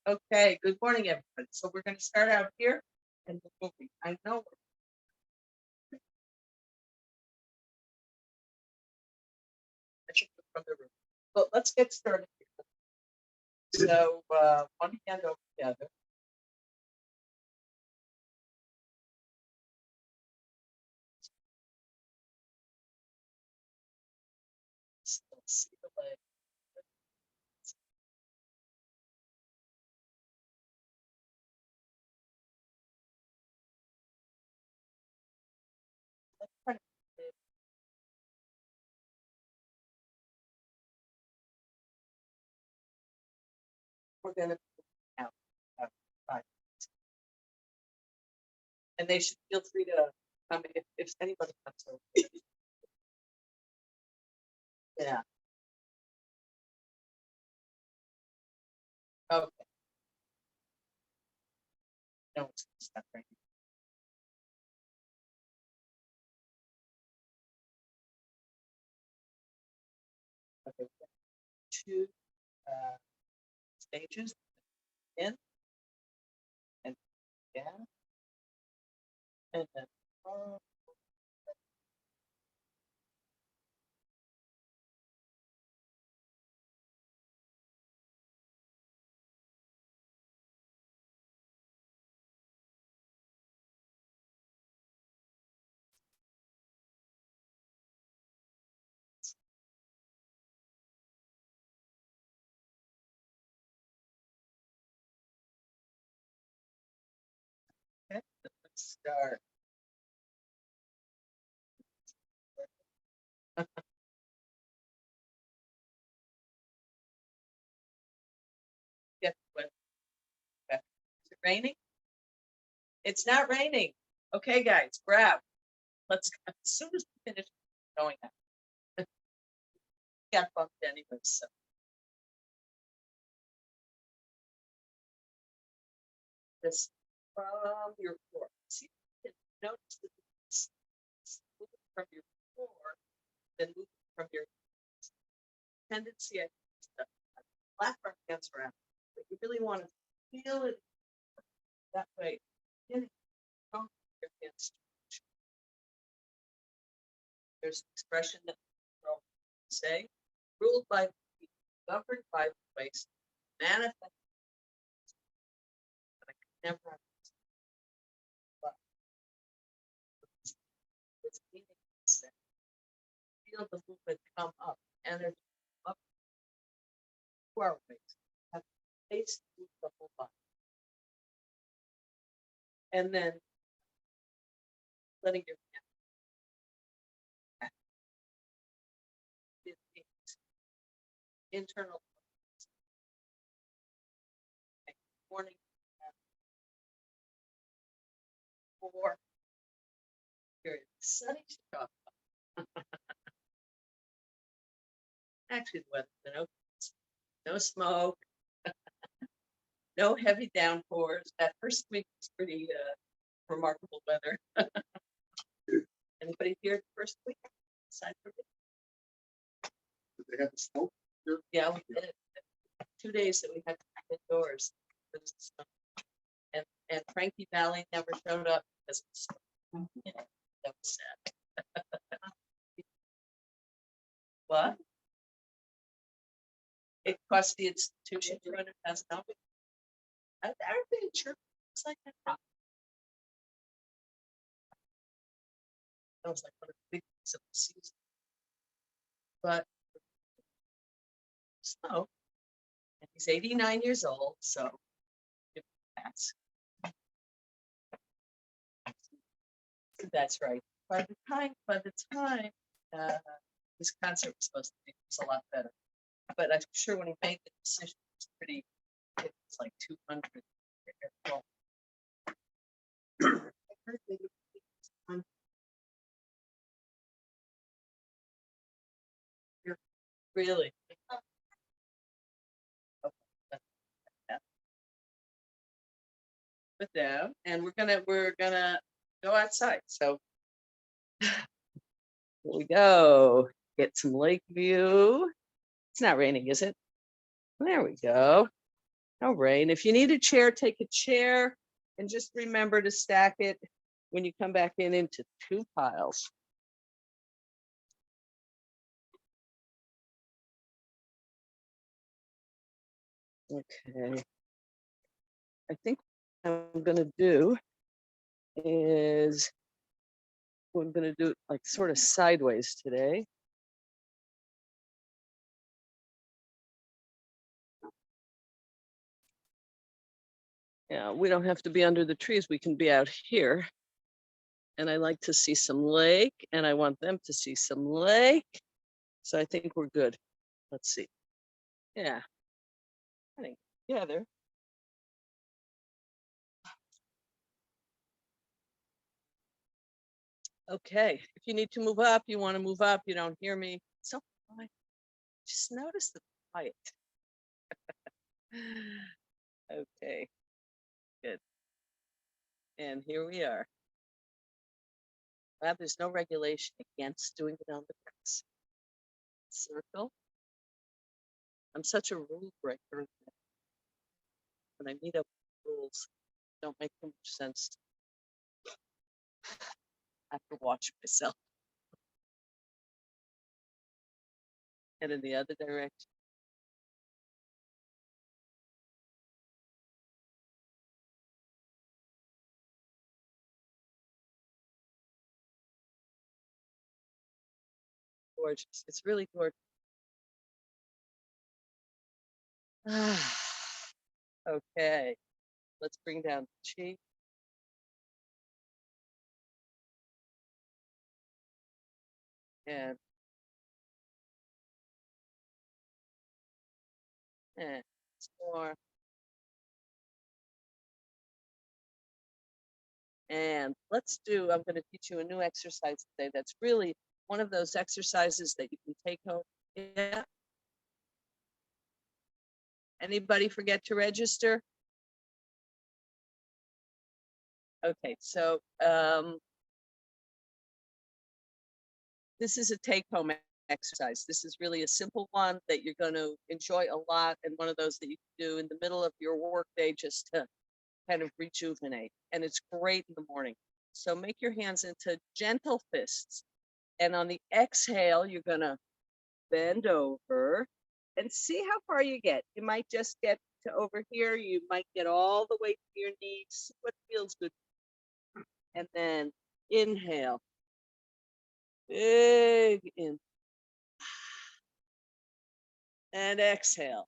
Okay, good morning, everybody. So we're going to start out here and the movie. I know. I should put from the room. But let's get started here. So one hand over the other. Still see the leg. Let's try to- We're going to out. Five. And they should feel free to come if anybody comes over. Yeah. Okay. No one's going to stop right now. Okay. Two stages in and again. And then okay. Let's start. Get what? Is it raining? It's not raining. Okay, guys, grab. Let's as soon as we finish going out. Got bumped anyway, so this from your floor. See, notice that it's moving from your floor, then moving from your tendency. I think, to flap our hands around, but you really want to feel it that way. Don't your hands. There's an expression that people say, ruled by the feet, governed by the waist, manifest. But I could never understand what its meaning is. That feel the movement come up, energy up to our waist, have space to move the whole body, and then letting your hand back. Internal morning for period. Sunny Chicago. Actually, the weather's been okay. No smoke, no heavy downpours. That first week was pretty remarkable weather. Anybody here the first week? Aside from me? Did they have the snow? Yeah, we did. 2 days that we had to be indoors. And Frankie Valley never showed up because of snow. Yeah, that was sad. What? It cost the institution $200,000. Aren't they in church like that? That was like one of the big things of the season. But snow, and he's 89 years old, so that's right. By the time this concert was supposed to be, it was a lot better. But I'm sure when he made the decision, it was pretty. It was like 200. Really? With them, and we're gonna go outside. So here we go. Get some lake view. It's not raining, is it? There we go. All right, and if you need a chair, take a chair and just remember to stack it when you come back in into 2 piles. Okay. I think what I'm gonna do is I'm gonna do it like sort of sideways today. Yeah, we don't have to be under the trees. We can be out here. And I like to see some lake, and I want them to see some lake. So I think we're good. Let's see. Yeah. I think together. Okay. If you need to move up, you want to move up, you don't hear me. So quiet. Just notice the quiet. Okay. Good. And here we are. Wow, there's no regulation against doing it on the bricks. Circle. I'm such a rule breaker. When I meet up with rules, don't make too much sense. I have to watch myself. And in the other direction. Gorgeous. It's really gorgeous. Okay. Let's bring down the cheek. And more. And let's do, I'm going to teach you a new exercise today. That's really one of those exercises that you can take home. Yeah. Anybody forget to register? Okay, so this is a take-home exercise. This is really a simple one that you're going to enjoy a lot, and one of those that you can do in the middle of your workday just to kind of rejuvenate. And it's great in the morning. So make your hands into gentle fists. And on the exhale, you're going to bend over and see how far you get. You might just get to over here. You might get all the way to your knees. What feels good. And then inhale. Big in. And exhale.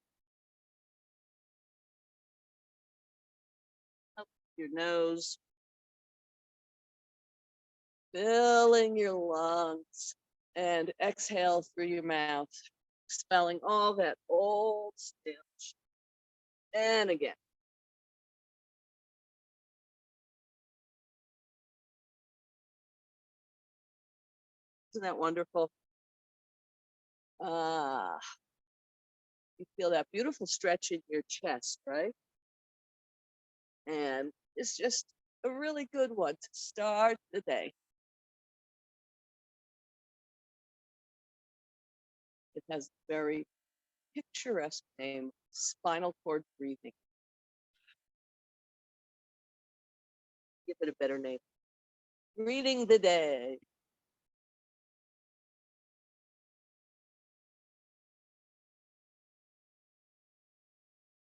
Up your nose. Filling your lungs. And exhale through your mouth. Expelling all that old stench. And again. Isn't that wonderful? Ah, you feel that beautiful stretch in your chest, right? And it's just a really good one to start the day. It has a very picturesque name, spinal cord breathing. Give it a better name. Greeting the day.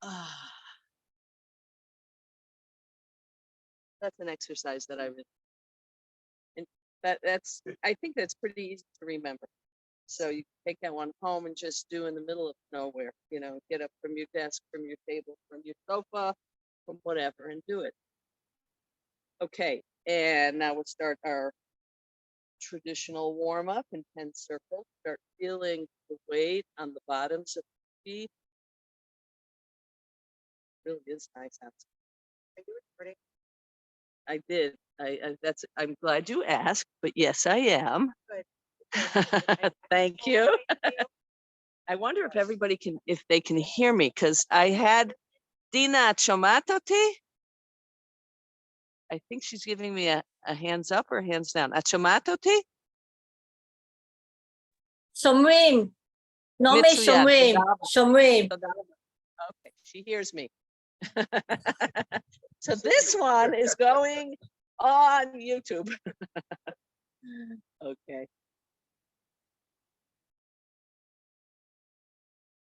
Ah, that's an exercise that I really, and I think that's pretty easy to remember. So you can take that one home and just do in the middle of nowhere, get up from your desk, from your table, from your sofa, from whatever, and do it. Okay, and now we'll start our traditional warm up in 10 circles. Start feeling the weight on the bottoms of the feet. It really is nice outside. Are you recording? I did. I'm glad you asked, but yes, I am. Good. Thank you. I wonder if everybody if they can hear me, because I had Dina Chomatoti. I think she's giving me a hands up or hands down. Chomatoti? Shomrim. No me Mitsuyan. Shomrim. Shomrim. Okay, she hears me. So this one is going on YouTube. Okay.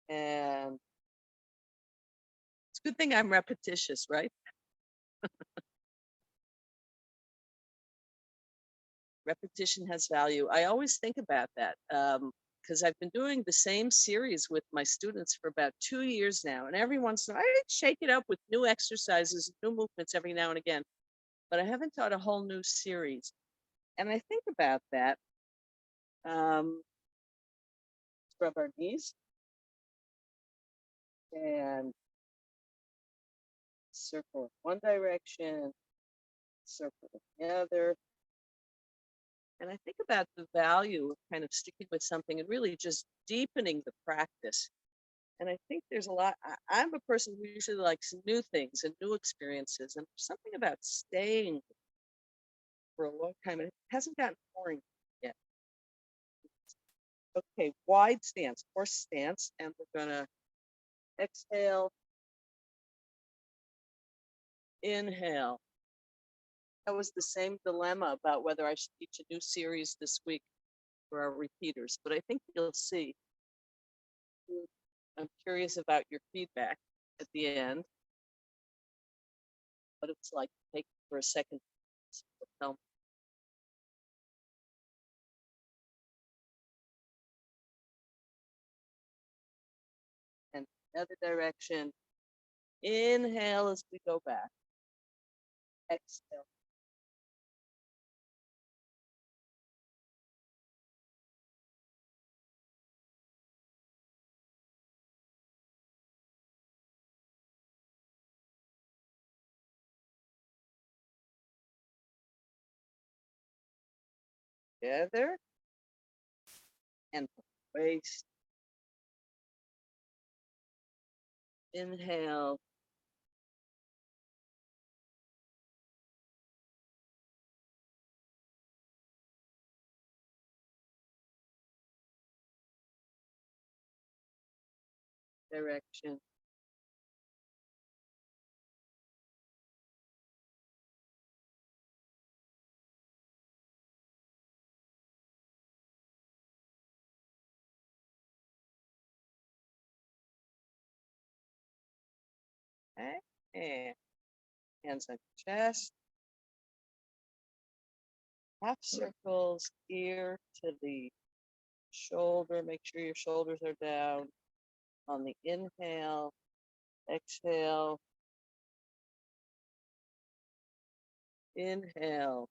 And it's a good thing I'm repetitious, right? Repetition has value. I always think about that because I've been doing the same series with my students for about 2 years now. And every once in a while, I shake it up with new exercises, new movements every now and again. But I haven't taught a whole new series. And I think about that. Scrub our knees and circle in one direction, circle in the other. And I think about the value of kind of sticking with something and really just deepening the practice. And I think there's a lot. I'm a person who usually likes new things and new experiences, and there's something about staying for a long time. And it hasn't gotten boring yet. Okay, wide stance, horse stance, and we're gonna exhale, inhale. That was the same dilemma about whether I should teach a new series this week for our repeaters, but I think you'll see. I'm curious about your feedback at the end, what it's like to take for a second. Tell me. And the other direction. Inhale as we go back. Exhale. Together. And waist. Inhale. Direction. Okay. And hands on your chest. Half circles, ear to the shoulder. Make sure your shoulders are down. On the inhale, exhale. Inhale.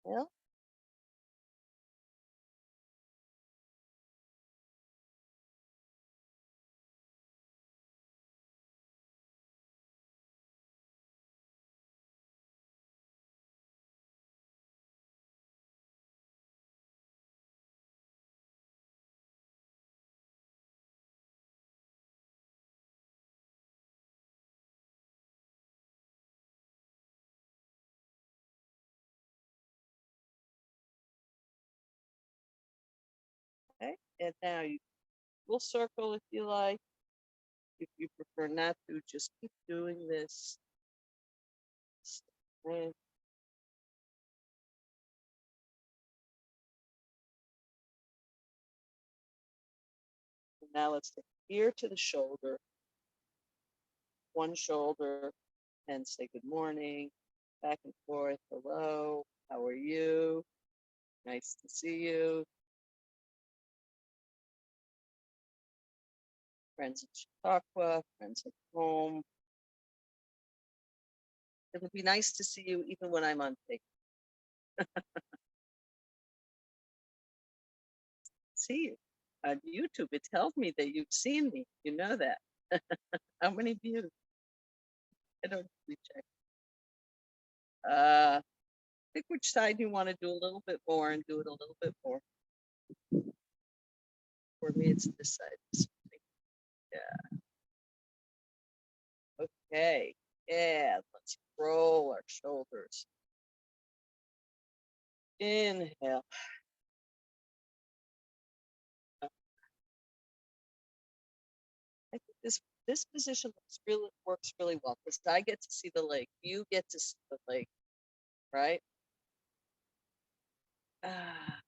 Well, okay. And now you will circle if you like. If you prefer not to, just keep doing this. And now let's take ear to the shoulder, one shoulder, and say good morning, back and forth. Hello, how are you? Nice to see you. Friends in Chautauqua, friends at home. It'll be nice to see you even when I'm on vacation. See you on YouTube. It tells me that you've seen me. You know that. How many views? I don't really check. Pick which side you want to do a little bit more and do it a little bit more. For me, it's this side. Yeah. Okay. Yeah. Let's roll our shoulders. Inhale. This position works really well because I get to see the lake. You get to see the lake, right? Ah,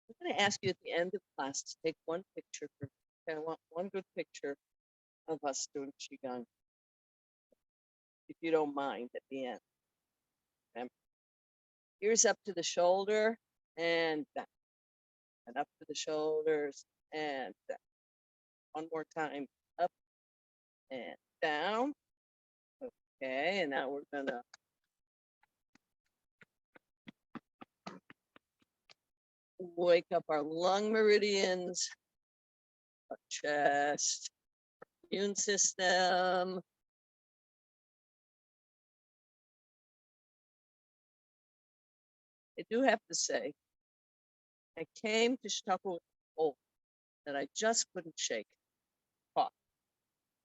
I'm going to ask you at the end of class to take one picture for me. I want one good picture of us doing Qigong, if you don't mind at the end. Okay? Ears up to the shoulder and down, and up to the shoulders and down. One more time, up and down. Okay, and now we're gonna wake up our lung meridians, our chest, immune system. I do have to say, I came to Chautauqua with a cold that I just couldn't shake, cough.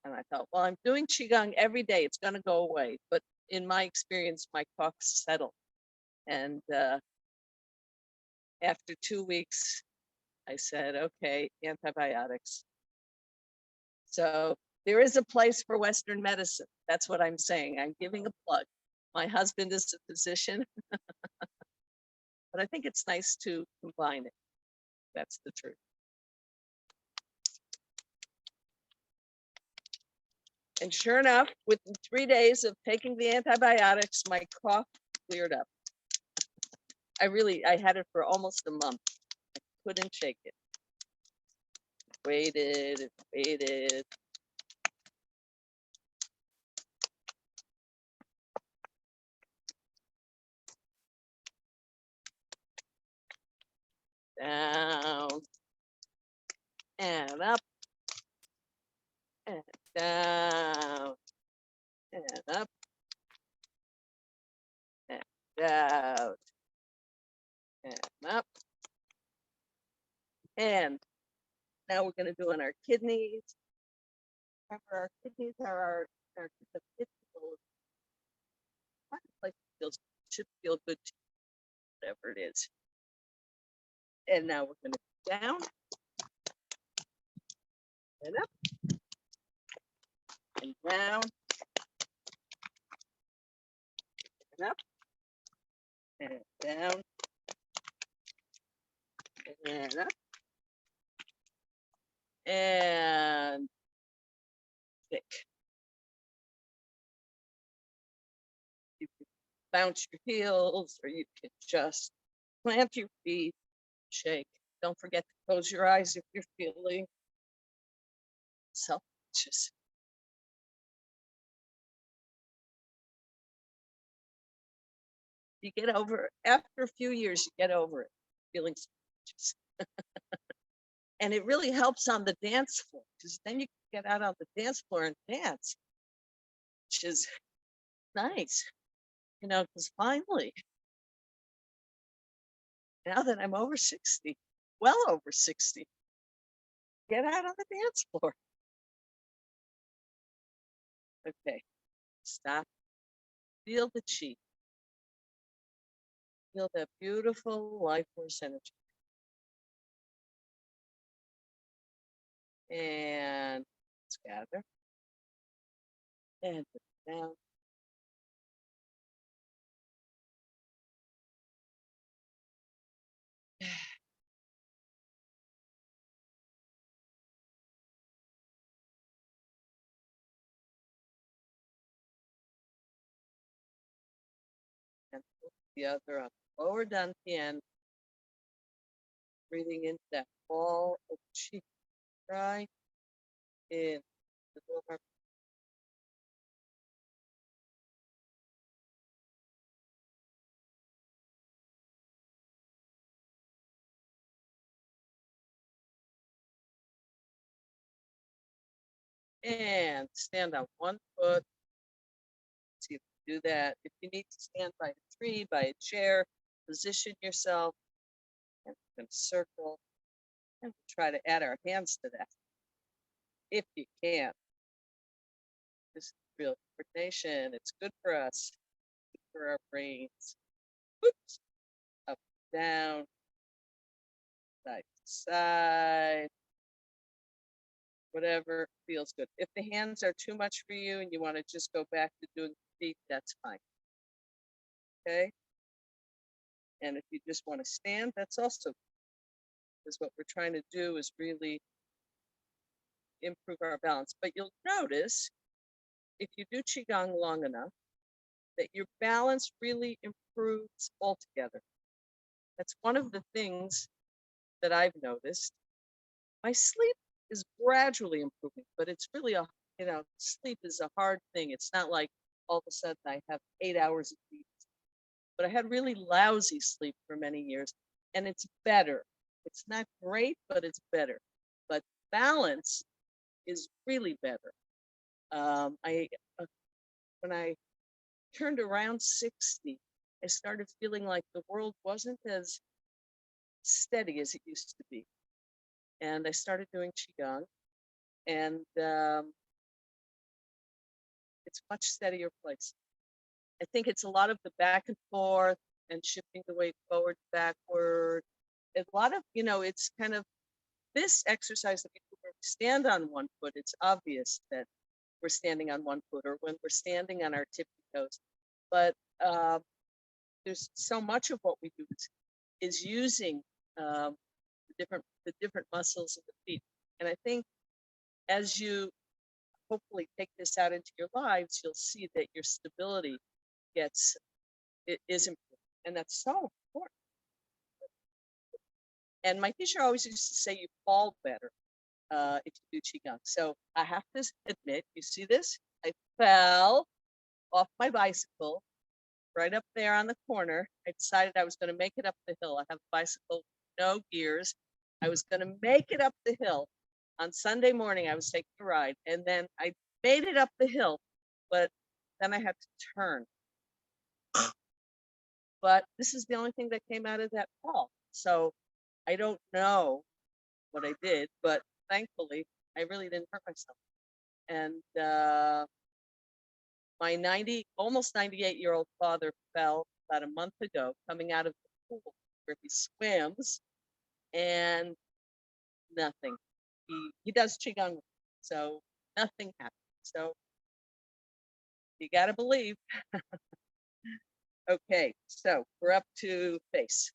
And I thought, well, I'm doing Qigong every day. It's going to go away. But in my experience, my cough settled. And after 2 weeks, I said, okay, antibiotics. So there is a place for Western medicine. That's what I'm saying. I'm giving a plug. My husband is a physician, but I think it's nice to combine it. That's the truth. And sure enough, within 3 days of taking the antibiotics, my cough cleared up. I had it for almost a month. I couldn't shake it. Waited and waited. Down and up and down and up and down and up. And now we're going to do on our kidneys. Remember, our kidneys are our the physical. Like should feel good, to you, whatever it is. And now we're going to go down and up and down and up and down and up and thick. You can bounce your heels, or you can just plant your feet, shake. Don't forget to close your eyes if you're feeling self-conscious. You get over, after a few years, you get over it, feeling self-conscious. And it really helps on the dance floor, because then you can get out on the dance floor and dance, which is nice, because finally, now that I'm over 60, well over 60, get out on the dance floor. Okay, stop. Feel the chi. Feel that beautiful life force energy. And let's gather. And put it down. And put the other on the lower dantian. Breathing into that ball of chi. Right in the lower. And stand on one foot. See if you do that. If you need to stand by a tree, by a chair, position yourself and we're going to circle and try to add our hands to that if you can. This is real coordination. It's good for us, good for our brains. Oops. Up, down, side to side, whatever feels good. If the hands are too much for you and you want to just go back to doing the feet, that's fine. Okay. And if you just want to stand, that's also, because what we're trying to do is really improve our balance. But you'll notice if you do Qigong long enough that your balance really improves altogether. That's one of the things that I've noticed. My sleep is gradually improving, but it's really sleep is a hard thing. It's not like all of a sudden I have 8 hours of sleep, but I had really lousy sleep for many years, and it's better. It's not great, but it's better. But balance is really better. I when I turned around 60, I started feeling like the world wasn't as steady as it used to be, and I started doing qigong, and it's a much steadier place. I think it's a lot of the back and forth and shifting the weight forward, backward. A lot of, it's kind of this exercise that we do where we stand on one foot. It's obvious that we're standing on one foot or when we're standing on our tippy toes. But there's so much of what we do is using the different muscles of the feet. And I think as you hopefully take this out into your lives, you'll see that your stability is improved, and that's so important. And my teacher always used to say you fall better if you do qigong. So I have to admit, you see this? I fell off my bicycle right up there on the corner. I decided I was going to make it up the hill. I have a bicycle, no gears. I was going to make it up the hill. On Sunday morning, I was taking a ride, and then I made it up the hill, but then I had to turn. But this is the only thing that came out of that fall. So I don't know what I did, but thankfully, I really didn't hurt myself. And my almost 98-year-old father fell about a month ago coming out of the pool where he swims, and nothing. He does qigong, so nothing happened. So you got to believe. Okay, so we're up to face.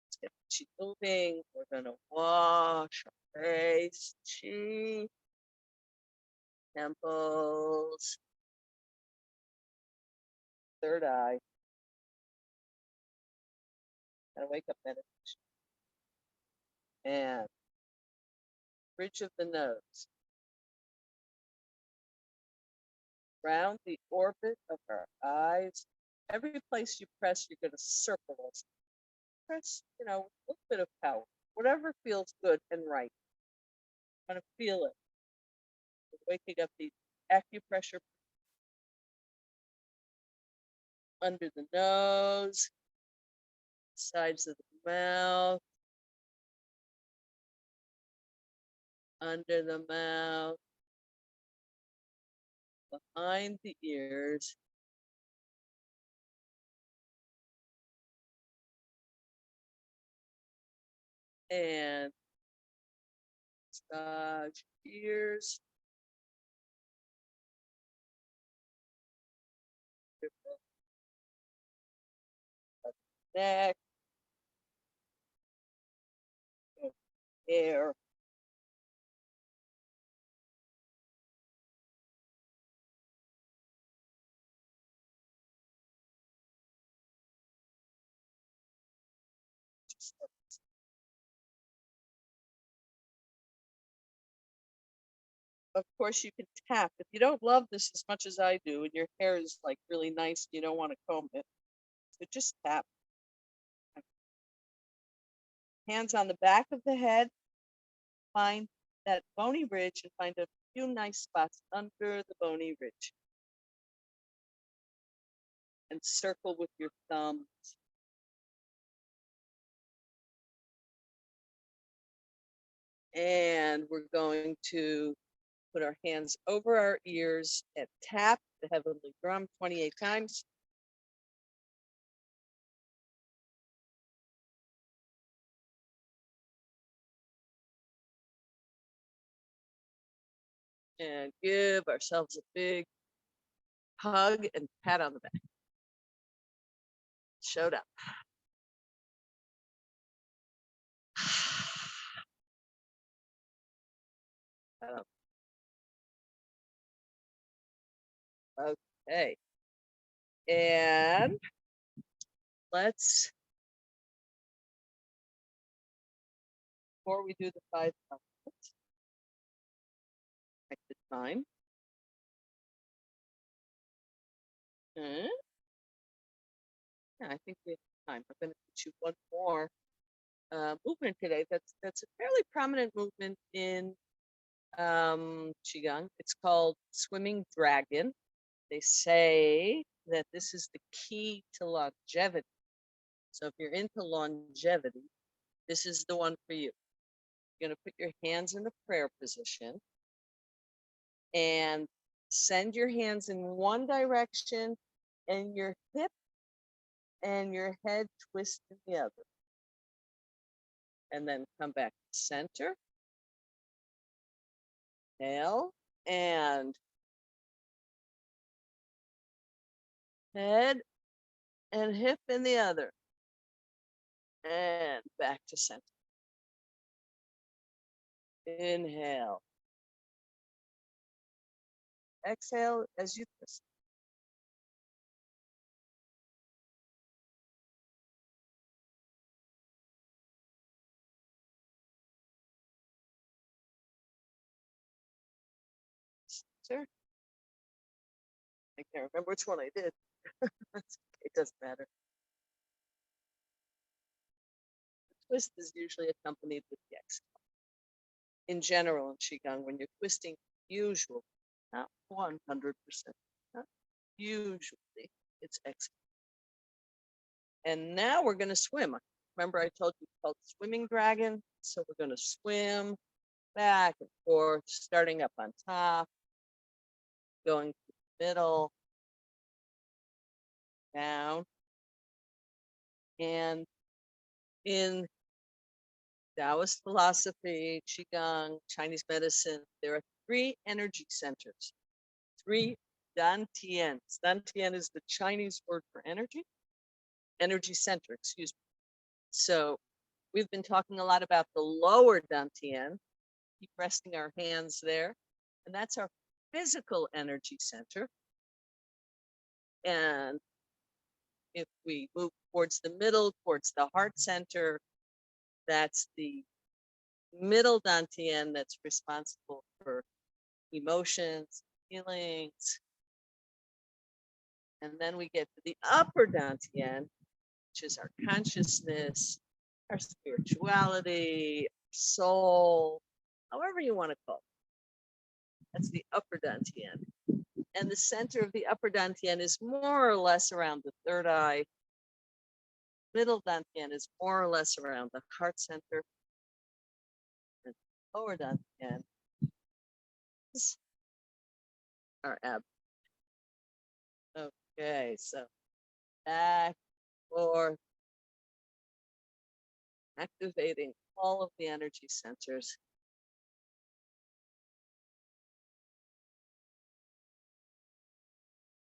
Let's get the chi moving. We're gonna wash our face, chi, temples, third eye. Gotta wake up meditation. And bridge of the nose. Around the orbit of our eyes. Every place you press, you're gonna circle us. Press, a little bit of power. Whatever feels good and right. I'm gonna feel it. We're waking up the acupressure under the nose, sides of the mouth, under the mouth, behind the ears, and massage ears, neck, hair. Of course, you can tap. If you don't love this as much as I do, and your hair is like really nice, you don't want to comb it, so just tap. Hands on the back of the head. Find that bony ridge and find a few nice spots under the bony ridge. And circle with your thumbs. And we're going to put our hands over our ears and tap the heavenly drum 28 times. And give ourselves a big hug and pat on the back. Showed up. Okay. And let's, before we do the 5 elements, check the time. Yeah, I think we have time. I'm going to teach you one more movement today. That's a fairly prominent movement in Qigong. It's called swimming dragon. They say that this is the key to longevity. So if you're into longevity, this is the one for you. You're going to put your hands in the prayer position and send your hands in one direction and your hip and your head twist in the other. And then come back to center. Inhale and head and hip in the other. And back to center. Inhale. Exhale as you twist. Center. I can't remember which one I did. It doesn't matter. The twist is usually accompanied with the exhale. In general, in Qigong, when you're twisting, usually, not 100%, not usually, it's exhale. And now we're going to swim. Remember, I told you it's called swimming dragon. So we're going to swim back and forth, starting up on top, going to the middle, down. And in Taoist philosophy, Qigong, Chinese medicine, there are 3 energy centers, 3 dantians. Dantian is the Chinese word for energy center, excuse me. So we've been talking a lot about the lower dantian. Keep resting our hands there. And that's our physical energy center. And if we move towards the middle, towards the heart center, that's the middle dantian that's responsible for emotions, feelings. And then we get to the upper dantian, which is our consciousness, our spirituality, soul, however you want to call it. That's the upper dantian. And the center of the upper dantian is more or less around the third eye. Middle dantian is more or less around the heart center. And lower dantian is our abdomen. Okay, so back, forth, activating all of the energy centers.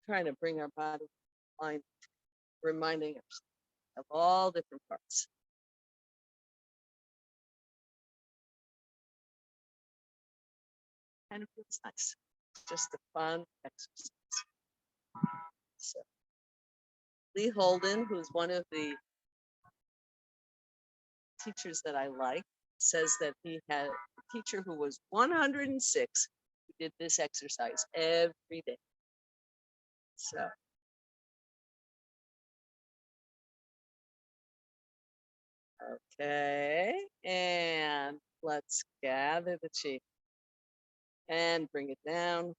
Trying to bring our body line, reminding us of all different parts. Kind of feels nice. Just a fun exercise. So Lee Holden, who's one of the teachers that I like, says that he had a teacher who was 106 who did this exercise every day. So okay, and let's gather the chi and bring it down.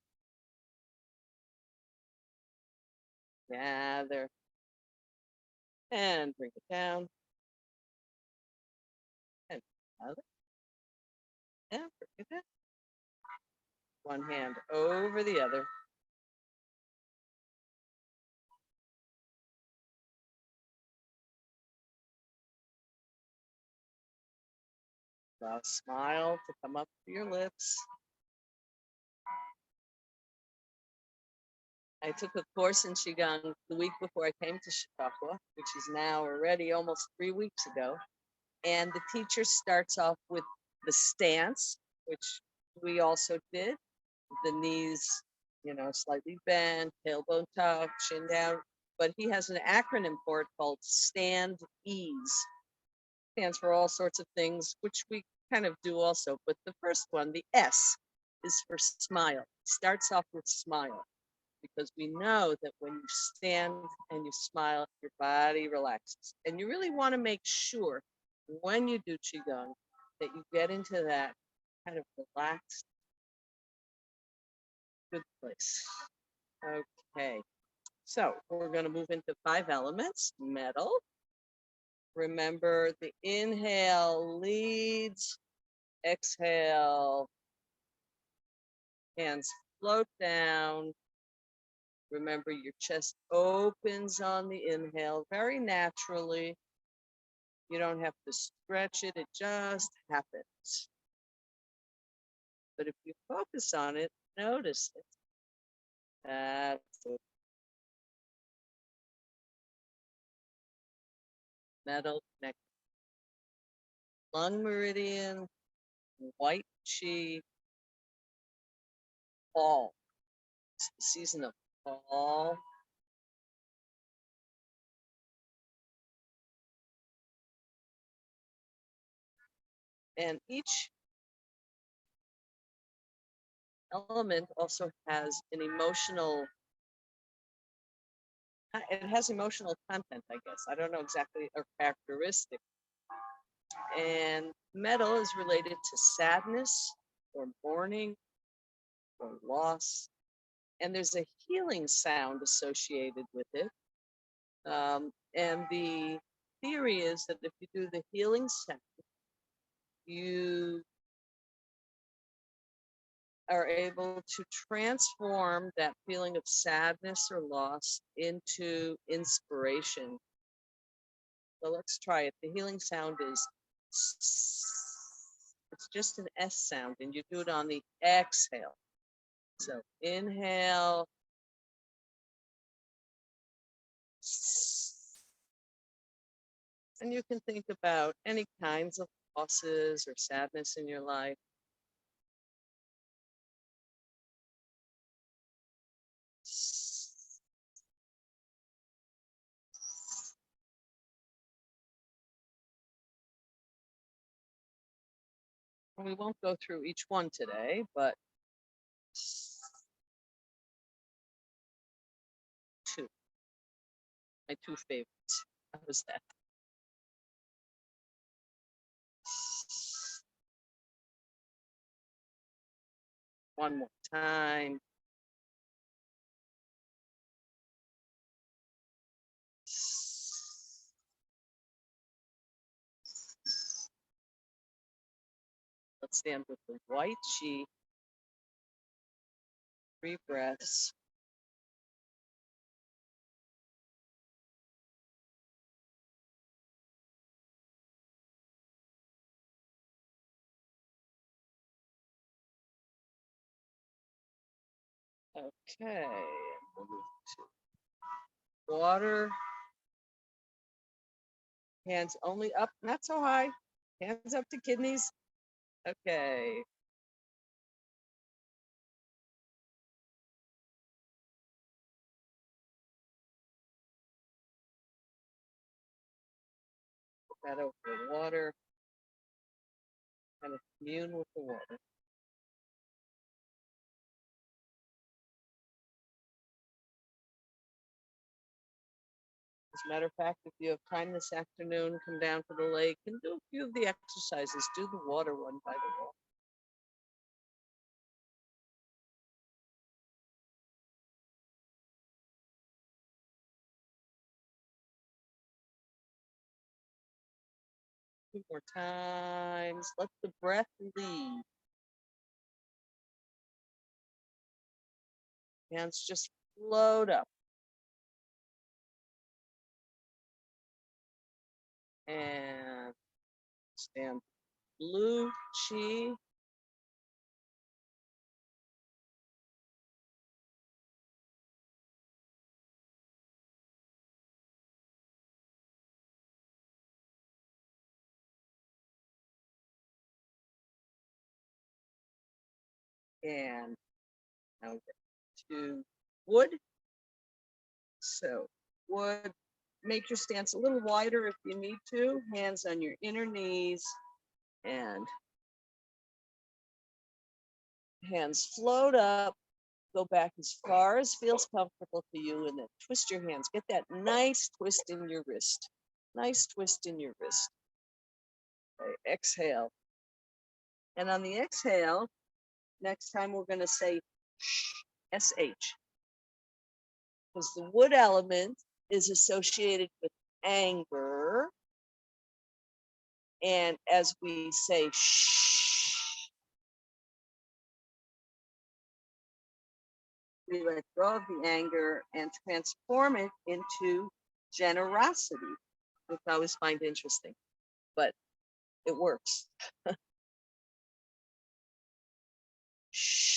Gather and bring it down. And gather and bring it down. One hand over the other. Allow a smile to come up to your lips. I took a course in Qigong the week before I came to Chautauqua, which is now already almost 3 weeks ago. And the teacher starts off with the stance, which we also did. The knees, slightly bent, tailbone tucked, chin down. But he has an acronym for it called Stand Ease. Stands for all sorts of things, which we kind of do also. But the first one, the S, is for smile. Starts off with smile, because we know that when you stand and you smile, your body relaxes. And you really want to make sure when you do Qigong that you get into that kind of relaxed, good place. Okay, so we're going to move into 5 elements. Metal. Remember, the inhale leads, exhale, hands float down. Remember, your chest opens on the inhale very naturally. You don't have to stretch it, it just happens. But if you focus on it, notice it. That's it. Metal connect. Lung meridian, white chi, fall. It's the season of fall. And each element also has an emotional, it has emotional content, I guess. I don't know exactly a characteristic. And metal is related to sadness or mourning or loss. And there's a healing sound associated with it. And the theory is that if you do the healing sound, you are able to transform that feeling of sadness or loss into inspiration. So let's try it. The healing sound is, it's just an S sound, and you do it on the exhale. So inhale. And you can think about any kinds of losses or sadness in your life. And we won't go through each one today, but 2, my 2 favorites. How was that? One more time. Let's stand with the white chi. 3 breaths. Okay. We'll move to water. Hands only up, not so high. Hands up to kidneys. Okay. Put that over the water. Kind of commune with the water. As a matter of fact, if you have time this afternoon, come down to the lake and do a few of the exercises. Do the water one by the wall. Two more times. Let the breath lead. Hands just float up. And stand blue chi. And now to wood. So wood, make your stance a little wider if you need to. Hands on your inner knees and hands float up. Go back as far as feels comfortable to you and then twist your hands. Get that nice twist in your wrist. Nice twist in your wrist. Okay, exhale. And on the exhale, next time we're going to say SH. Because the wood element is associated with anger. And as we say shh, we let go of the anger and transform it into generosity, which I always find interesting, but it works. Shh.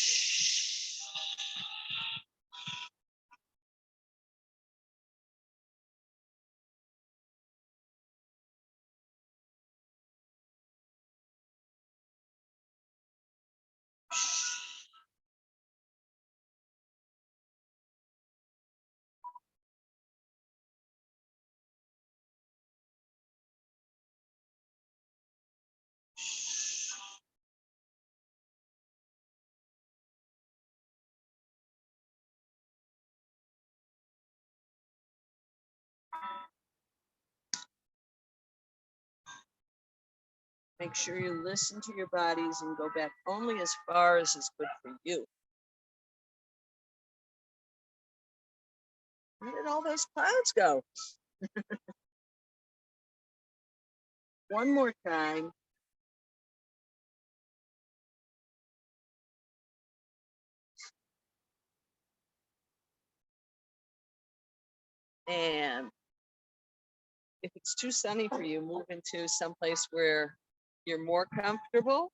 Make sure you listen to your bodies and go back only as far as is good for you. Where did all those clouds go? One more time. And if it's too sunny for you, move into someplace where you're more comfortable.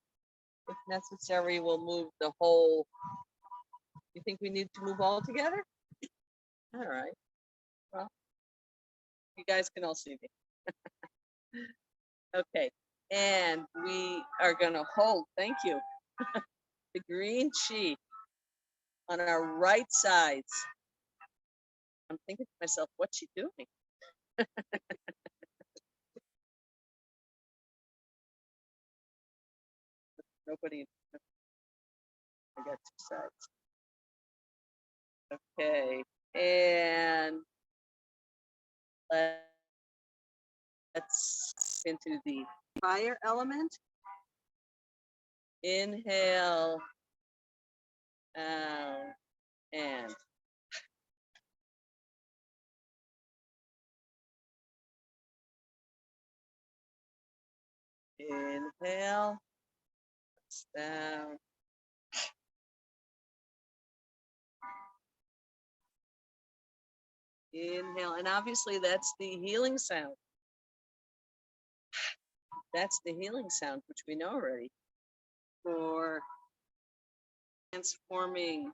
If necessary, we'll move the whole. You think we need to move all together? All right. Well, you guys can all see me. Okay. And we are going to hold, thank you, the green chi on our right sides. I'm thinking to myself, what's she doing? Nobody. I got two sides. Okay. And let's into the fire element. Inhale out and inhale down. Inhale, and obviously that's the healing sound. That's the healing sound, which we know already, for transforming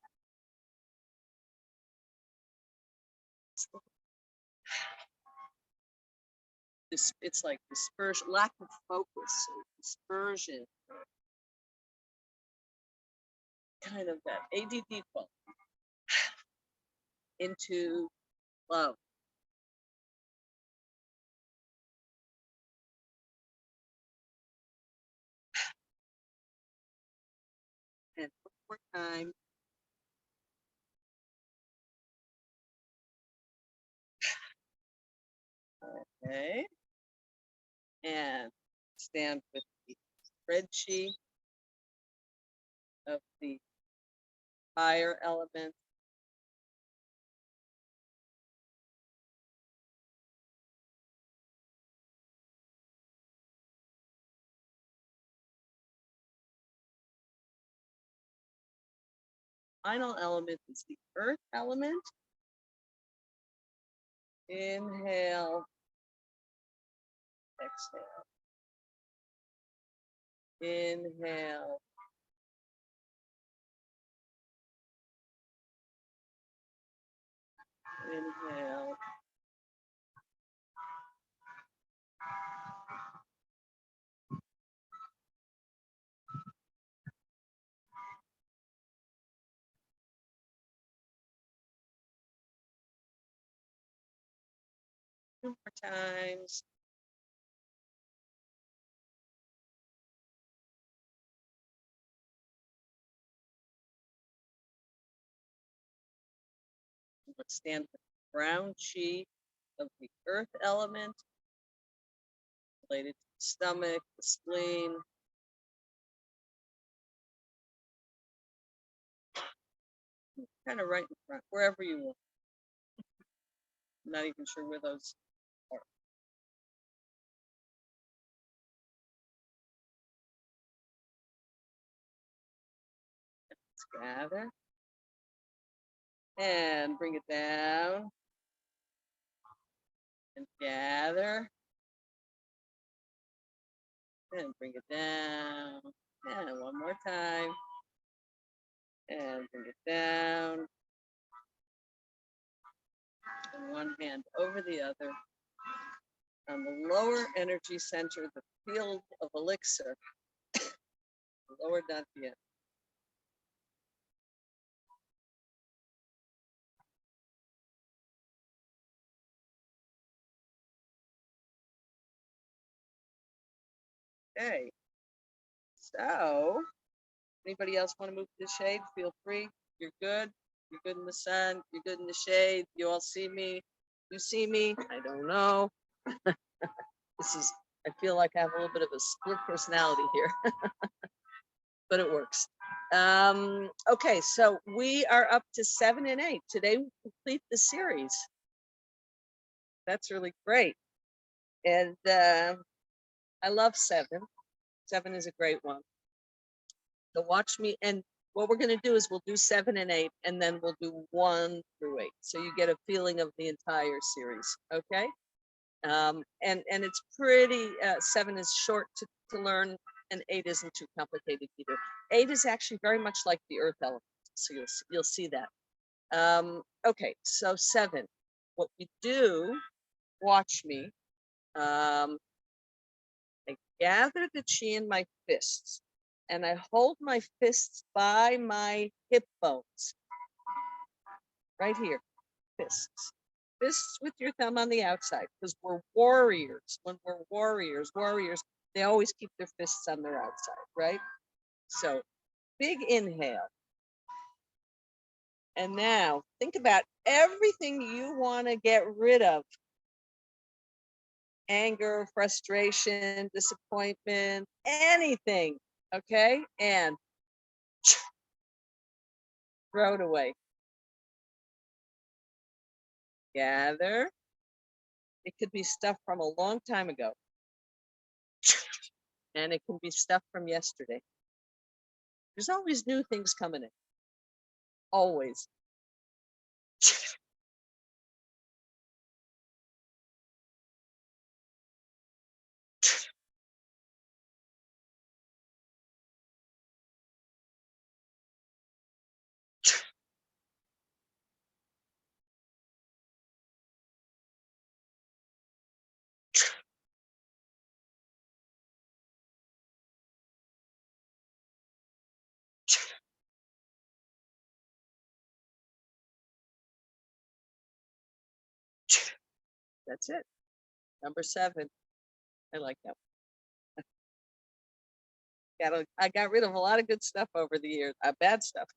this. It's like dispersion, lack of focus, dispersion, kind of that ADD quality into love. And one more time. Okay. And stand with the red chi of the fire element. final element is the earth element. Inhale, exhale. Inhale. Inhale. Two more times. Let's stand for the brown chi of the earth element, related to the stomach, the spleen. Kind of right in front, wherever you want. I'm not even sure where those are. Let's gather. And bring it down. And gather. And bring it down. And one more time. And bring it down. And one hand over the other. On the lower energy center, the field of elixir. The lower dantian. Okay. So, anybody else want to move to the shade? Feel free. You're good. You're good in the sun. You're good in the shade. You all see me. You see me. I don't know. I feel like I have a little bit of a split personality here, but it works. Okay, so we are up to 7 and 8. Today we complete the series. That's really great. And I love 7. 7 is a great one. So watch me. And what we're going to do is we'll do 7 and 8, and then we'll do 1 through 8. So you get a feeling of the entire series. Okay. And it's pretty, 7 is short to learn, and 8 isn't too complicated either. 8 is actually very much like the earth element. So you'll see that. Okay. So 7, what we do, watch me. I gather the chi in my fists, and I hold my fists by my hip bones. Right here, fists. Fists with your thumb on the outside, because we're warriors. When we're warriors, they always keep their fists on their outside, right? So, big inhale. And now, think about everything you want to get rid of. Anger, frustration, disappointment, anything, okay? And throw it away. Gather. It could be stuff from a long time ago. And it can be stuff from yesterday. There's always new things coming in. Always. That's it. Number 7. I like that one. I got rid of a lot of good stuff over the years, bad stuff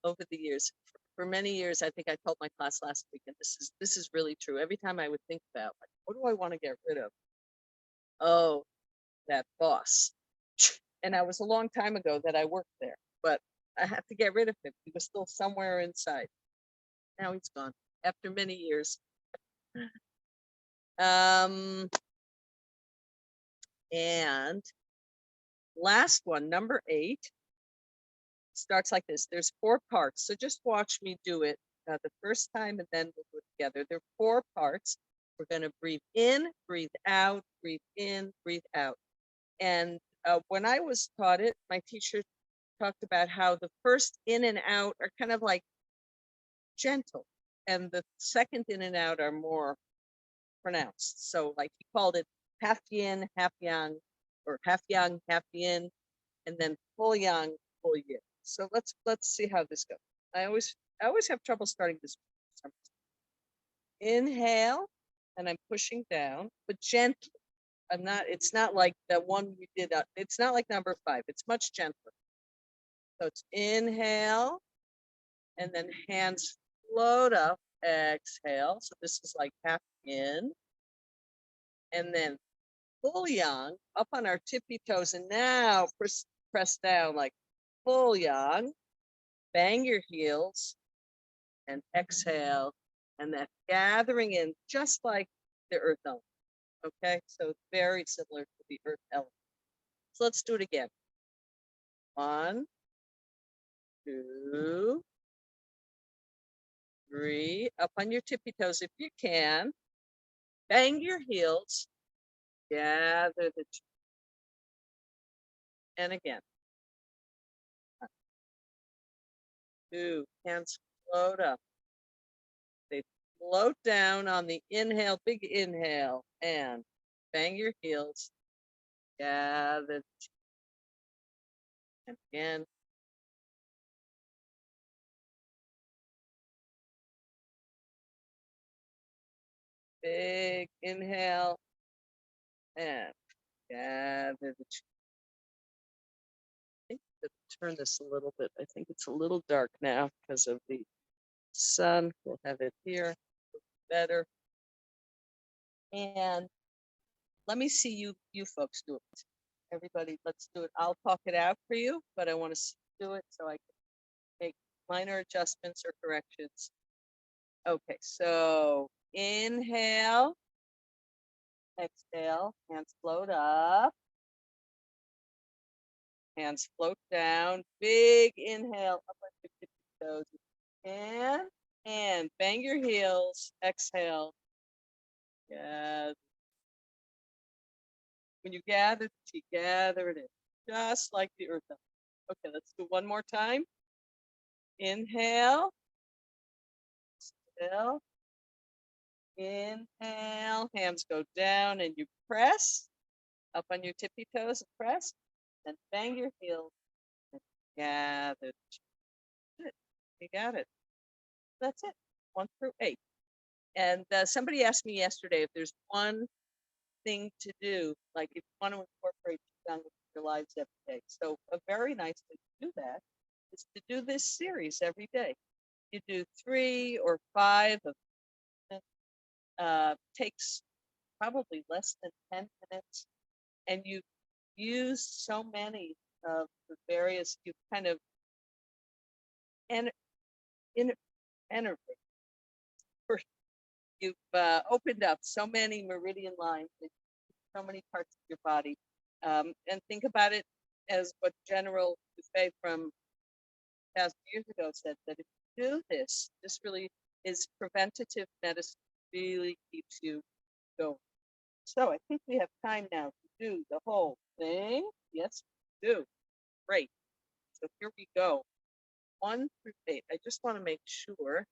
over the years. For many years, I think I told my class last week, and this is really true. Every time I would think about, like, what do I want to get rid of? Oh, that boss. And that was a long time ago that I worked there, but I had to get rid of him. He was still somewhere inside. Now he's gone after many years. And last one, number 8. starts like this. There's 4 parts. So just watch me do it the first time and then we'll do it together. There are 4 parts. We're going to breathe in, breathe out, breathe in, breathe out. And when I was taught it, my teacher talked about how the first in and out are kind of like gentle, and the second in and out are more pronounced. So like he called it half yin, half yang, or half yang, half yin, and then full yang, full yin. So let's see how this goes. I always have trouble starting this. Inhale, and I'm pushing down, but gently. It's not like the one we did. It's not like number 5. It's much gentler. So it's inhale, and then hands float up, exhale. So this is like half in, and then full yang up on our tippy toes, and now press down like full yang. Bang your heels, and exhale, and that gathering in just like the earth element. Okay, so it's very similar to the earth element. So let's do it again. 1, 2, 3. Up on your tippy toes if you can. Bang your heels. Gather the chi. And again. 1, 2. Hands float up. They float down on the inhale, big inhale, and bang your heels. Gather the chi. And again. Big inhale, and gather the chi. I think to turn this a little bit. I think it's a little dark now because of the sun. We'll have it here better. And let me see you folks do it. Everybody, let's do it. I'll talk it out for you, but I want to see you do it so I can make minor adjustments or corrections. Okay, so inhale, exhale, hands float up, hands float down, big inhale, up on your tippy toes, and bang your heels, exhale. Yeah. When you gather the chi, gather it in, just like the earth element. Okay, let's do one more time. Inhale, exhale, inhale, hands go down and you press up on your tippy toes and press, and bang your heels and gather the chi. Good. You got it. That's it. 1 through 8. And somebody asked me yesterday if there's one thing to do, like if you want to incorporate Qigong into your lives every day. So a very nice way to do that is to do this series every day. You do 3 or 5 of them. Takes probably less than 10 minutes, and you use so many of the various, you kind of enervate. You've opened up so many meridian lines in so many parts of your body. And think about it as what General Buffet from 1,000 years ago said, that if you do this, this really is preventative medicine, really keeps you going. So I think we have time now to do the whole thing. Yes, we do. Great. So here we go. 1 through 8. I just want to make sure.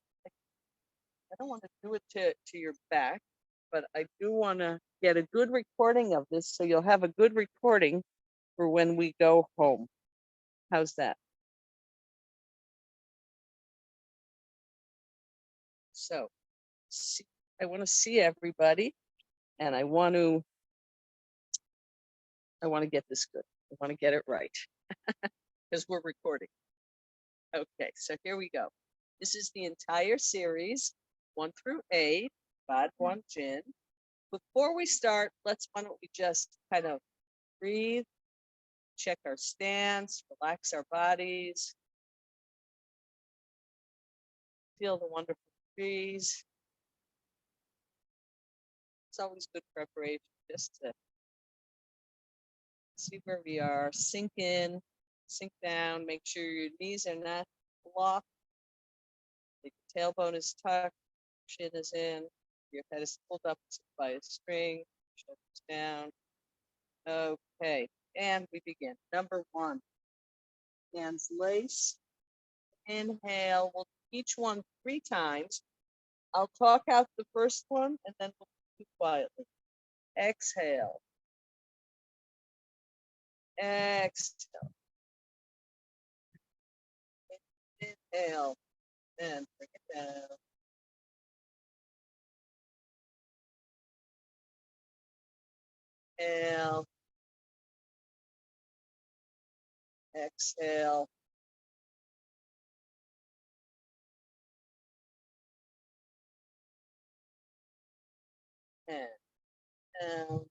I don't want to do it to your back, but I do want to get a good recording of this, so you'll have a good recording for when we go home. How's that? So I want to see everybody, and I want to get this good. I want to get it right because we're recording. Okay, so here we go. This is the entire series, 1 through 8, Bad Wan Jin. Before we start, why don't we just kind of breathe, check our stance, relax our bodies, feel the wonderful breeze. It's always good preparation just to see where we are, sink in, Sink down, make sure your knees are not locked. The tailbone is tucked, chin is in, your head is pulled up by a string, shoulders down. Okay, and we begin. Number 1, hands lace. Inhale, we'll do each one 3 times. I'll talk out the first one and then we'll do quietly. Exhale. Exhale. Inhale. And bring it down. Inhale. Exhale. And down.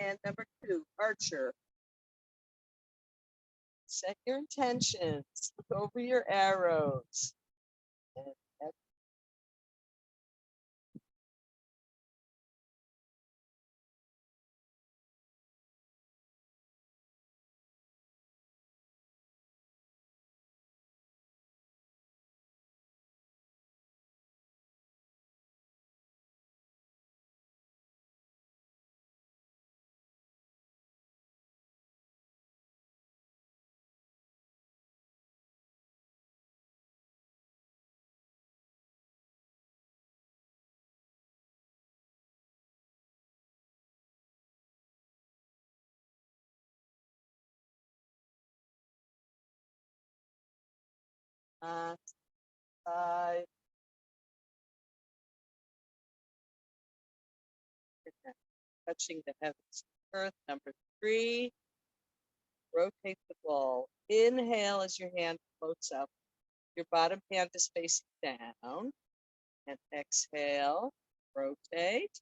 And number 2, archer. Set your intentions. Look over your arrows. And on 5. Touching the heavens, earth. Number 3, rotate the ball. Inhale as your hand floats up. Your bottom hand is facing down. And exhale, rotate.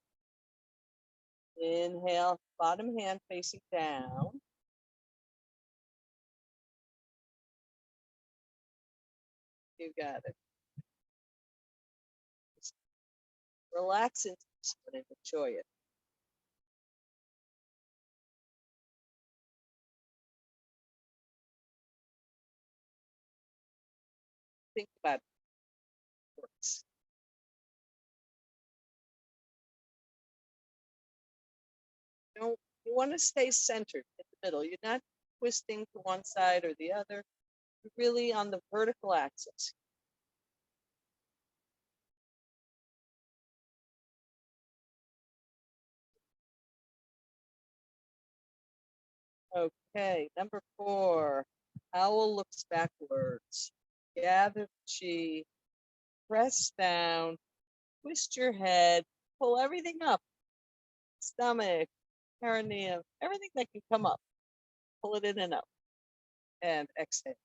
Inhale, bottom hand facing down. You got it. Just relax into this one and enjoy it. Think about it. Works. You want to stay centered in the middle. You're not twisting to one side or the other. You're really on the vertical axis. Okay, number 4, owl looks backwards. Gather chi, press down, twist your head, pull everything up. Stomach, perineum, everything that can come up. Pull it in and up. And exhale.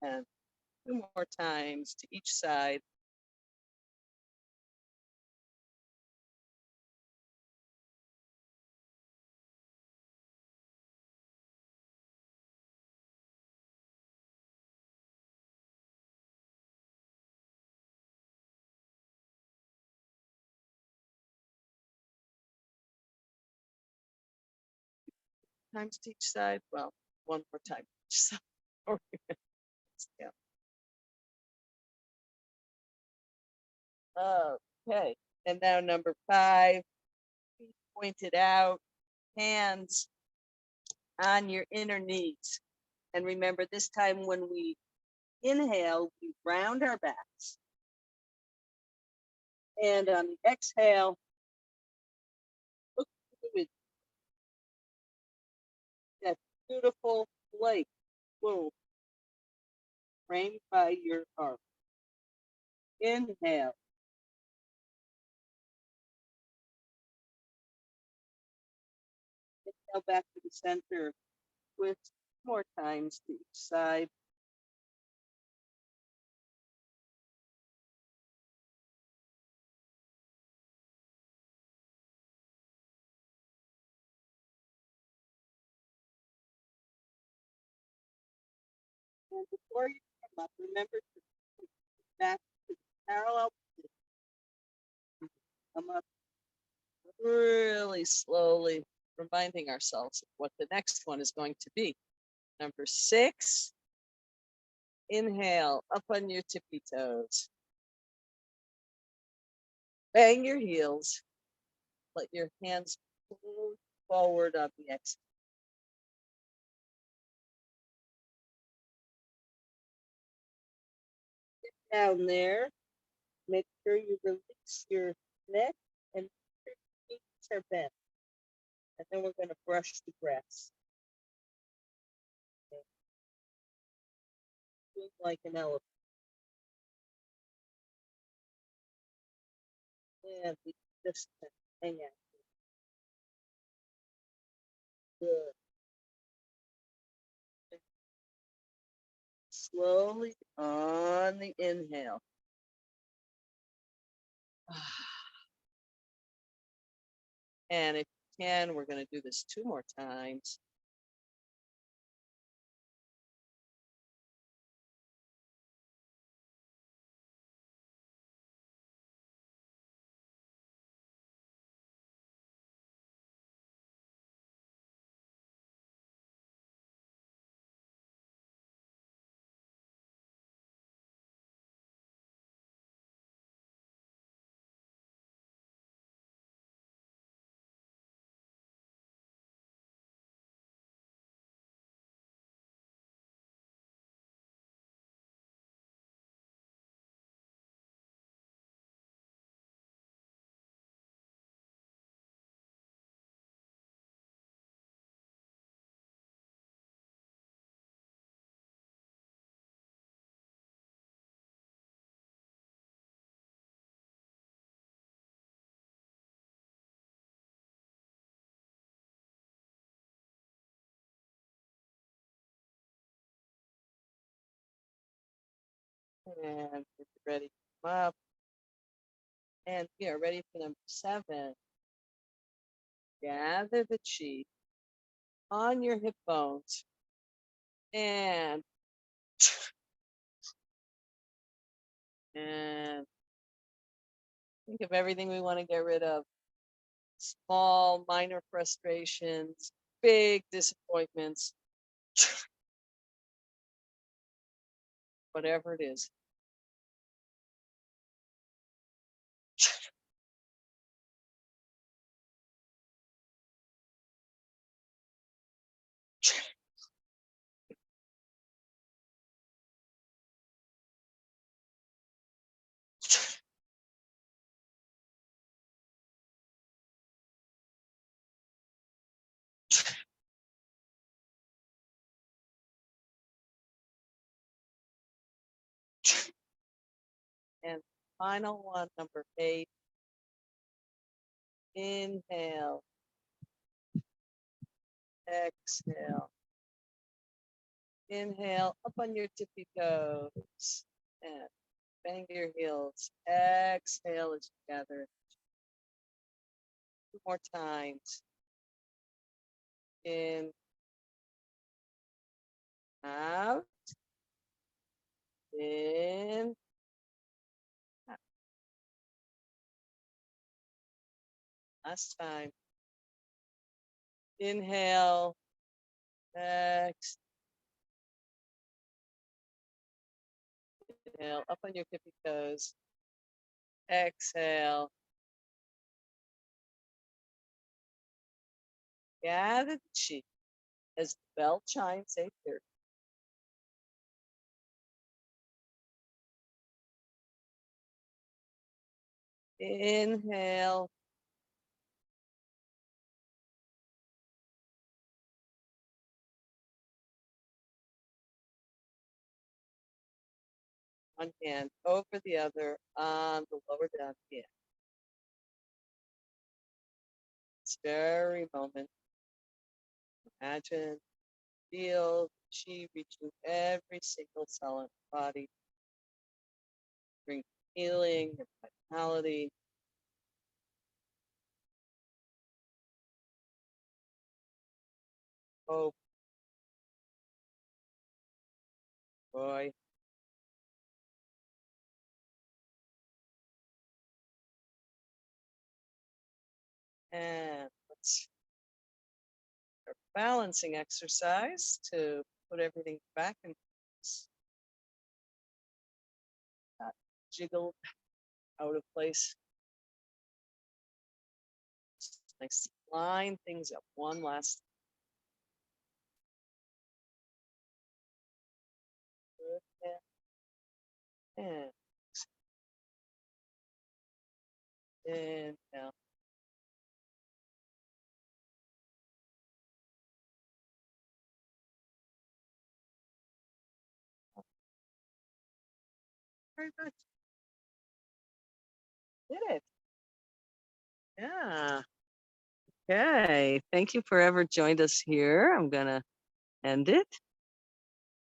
And 2 more times to each side. Times to each side. Well, 1 more time to each side. Yeah. Okay. And now number 5, feet pointed out, hands on your inner knees. And remember, this time when we inhale, we round our backs. And on the exhale, look with that beautiful lake, boom, framed by your arm. Inhale. Inhale back to the center with 2 more times to each side. before you come up, remember to put back to the parallel position. Come up really slowly, reminding ourselves of what the next one is going to be. Number 6, inhale up on your tippy toes. Bang your heels. Let your hands pull forward on the exhale. Get down there. Make sure you release your neck and your knees are bent. And then we're going to brush the grass. Okay. Doing like an elephant. And we just hang out. Good. Slowly on the inhale. And if you can, we're going to do this 2 more times. And get ready to come up. And we are ready for number 7. Gather the chi on your hip bones. And think of everything we want to get rid of. Small, minor frustrations, big disappointments, whatever it is. And final one, number 8. Inhale. Exhale. Inhale up on your tippy toes. And bang your heels. Exhale as you gather. 2 more times. In. Out. In. Out. Last time. Inhale. Exhale. Inhale up on your tippy toes. Exhale. Gather the chi as the bell chimes 8:30. Inhale. One hand over the other on the lower down hand. This very moment, imagine, feel chi reaching every single cell in the body, bring healing and vitality. Hope, boy. And let's our balancing exercise to put everything back in place. Not jiggled out of place. Just nice to line things up one last and now. Very good. Did it. Yeah. Okay. Thank you for ever joined us here. I'm gonna end it.